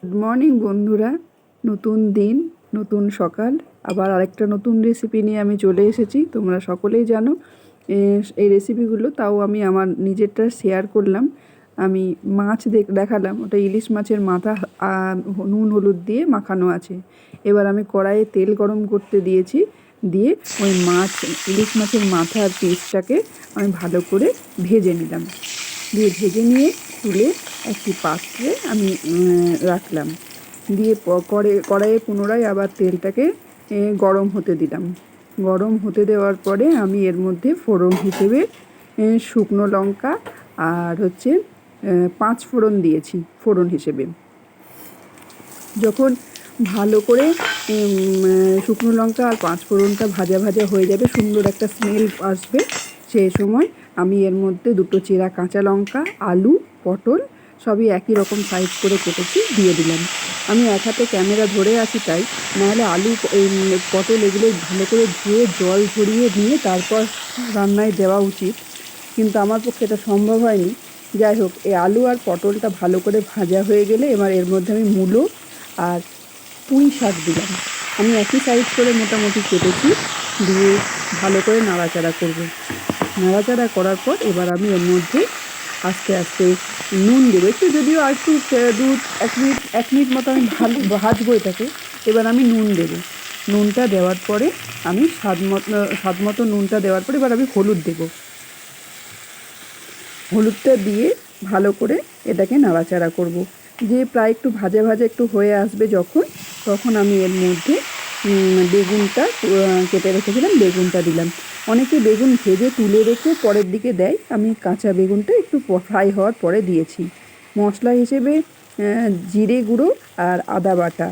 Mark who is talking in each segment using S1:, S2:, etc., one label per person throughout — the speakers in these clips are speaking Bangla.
S1: গুড মর্নিং বন্ধুরা। নতুন দিন, নতুন সকাল, আবার আরেকটা নতুন রেসিপি নিয়ে আমি চলে এসেছি। তোমরা সকলেই জানো এই রেসিপিগুলো, তাও আমি আমার নিজেরটা শেয়ার করলাম। আমি মাছ দেখালাম, ওটা ইলিশ মাছের মাথা নুন হলুদ দিয়ে মাখানো আছে। এবার আমি কড়াইয়ে তেল গরম করতে দিয়েছি, দিয়ে ওই ইলিশ মাছের মাথার পিসটাকে আমি ভালো করে ভেজে নিলাম। ভেজে নিয়ে তুলে একটি পাত্রে আমি রাখলাম। দিয়ে কড়াইয়ে পুনরায় আবার তেলটাকে গরম হতে দিলাম। গরম হতে দেওয়ার পরে আমি এর মধ্যে ফোড়ন হিসেবে শুকনো লঙ্কা আর 5 ফোড়ন দিয়েছি ফোড়ন হিসেবে। যখন ভালো করে শুকনো লঙ্কা আর 5 ফোড়নটা ভাজা ভাজা হয়ে যাবে, সুন্দর একটা স্মেল আসবে, সেই সময় আমি এর মধ্যে 2টো চেরা কাঁচা লঙ্কা, আলু, পটল সবই একই রকম সাইজ করে কেটেছি দিয়ে দিলাম। আমি এক হাতে ক্যামেরা ধরে আছি তাই, নাহলে আলু পটল এগুলো ভালো করে ধুয়ে জল ঝরিয়ে নিয়ে তারপর রান্নায় দেওয়া উচিত, কিন্তু আমার পক্ষে এটা সম্ভব হয়নি। যাই হোক, এই আলু আর পটলটা ভালো করে ভাজা হয়ে গেলে এবার এর মধ্যে আমি মূলো আর পুঁই শাক দিলাম। আমি একই সাইজ করে মোটামুটি কেটেছি, দিয়ে ভালো করে নাড়াচাড়া করব। নাড়াচাড়া করার পর এবার আমি এর মধ্যে আস্তে আস্তে নুন দেবো একটু, যদিও আর একটু 1 মিনিট মতো আমি ভাজবো এটাকে। এবার আমি নুন দেবো। নুনটা দেওয়ার পরে আমি স্বাদ মতো নুনটা দেওয়ার পরে এবার আমি হলুদ দেবো। হলুদটা দিয়ে ভালো করে এটাকে নাড়াচাড়া করব। যে প্রায় একটু ভাজা ভাজা একটু হয়ে আসবে তখন আমি এর মধ্যে বেগুনটা কেটে রেখেছিলাম, বেগুনটা দিলাম। অনেকে বেগুন ভেজে তুলে রেখে পরের দিকে দেয়, আমি কাঁচা বেগুনটা একটু ফ্রাই হওয়ার পরে দিয়েছি। মশলা হিসেবে জিরে গুঁড়ো আর আদা বাটা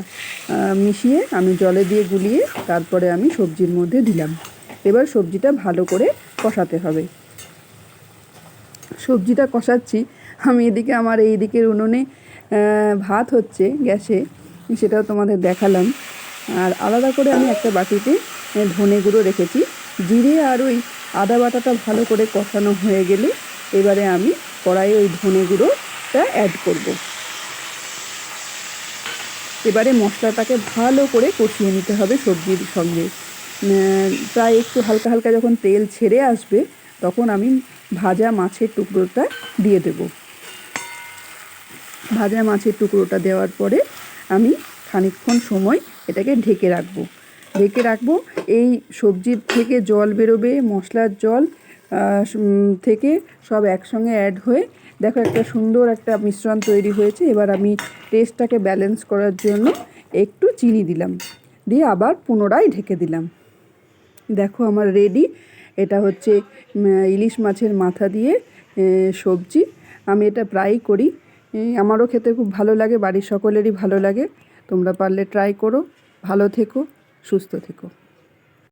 S1: মিশিয়ে আমি জলে দিয়ে গুলিয়ে তারপরে আমি সবজির মধ্যে দিলাম। এবার সবজিটা ভালো করে কষাতে হবে। সবজিটা কষাচ্ছি আমি, এদিকে আমার এই দিকের উনুনে ভাত হচ্ছে গ্যাসে, সেটাও তোমাদের দেখালাম। আর আলাদা করে আমি একটা বাটিতে ধনে গুঁড়ো রেখেছি। জিরে আর ওই আদা বাটাটা ভালো করে কষানো হয়ে গেলে এবারে আমি কড়াইয়ে ওই ধনে গুঁড়োটা অ্যাড করব। এবারে মশলাটাকে ভালো করে কষিয়ে নিতে হবে সবজির সঙ্গে। প্রায় একটু হালকা হালকা যখন তেল ছেড়ে আসবে তখন আমি ভাজা মাছের টুকরোটা দিয়ে দেব। ভাজা মাছের টুকরোটা দেওয়ার পরে আমি খানিকক্ষণ সময় এটাকে ঢেকে রাখবো। এই সবজির থেকে জল বেরোবে, মশলার জল থেকে সব একসঙ্গে অ্যাড হয়ে দেখো একটা সুন্দর একটা মিশ্রণ তৈরি হয়েছে। এবার আমি টেস্টটাকে ব্যালেন্স করার জন্য একটু চিনি দিলাম, দিয়ে আবার পুনরায় ঢেকে দিলাম। দেখো আমার রেডি। এটা হচ্ছে ইলিশ মাছের মাথা দিয়ে সবজি। আমি এটা প্রায়ই করি, আমারও খেতে খুব ভালো লাগে, বাড়ির সকলেরই ভালো লাগে। তোমরা পারলে ট্রাই করো। ভালো থেকো, সুস্থ থেকো।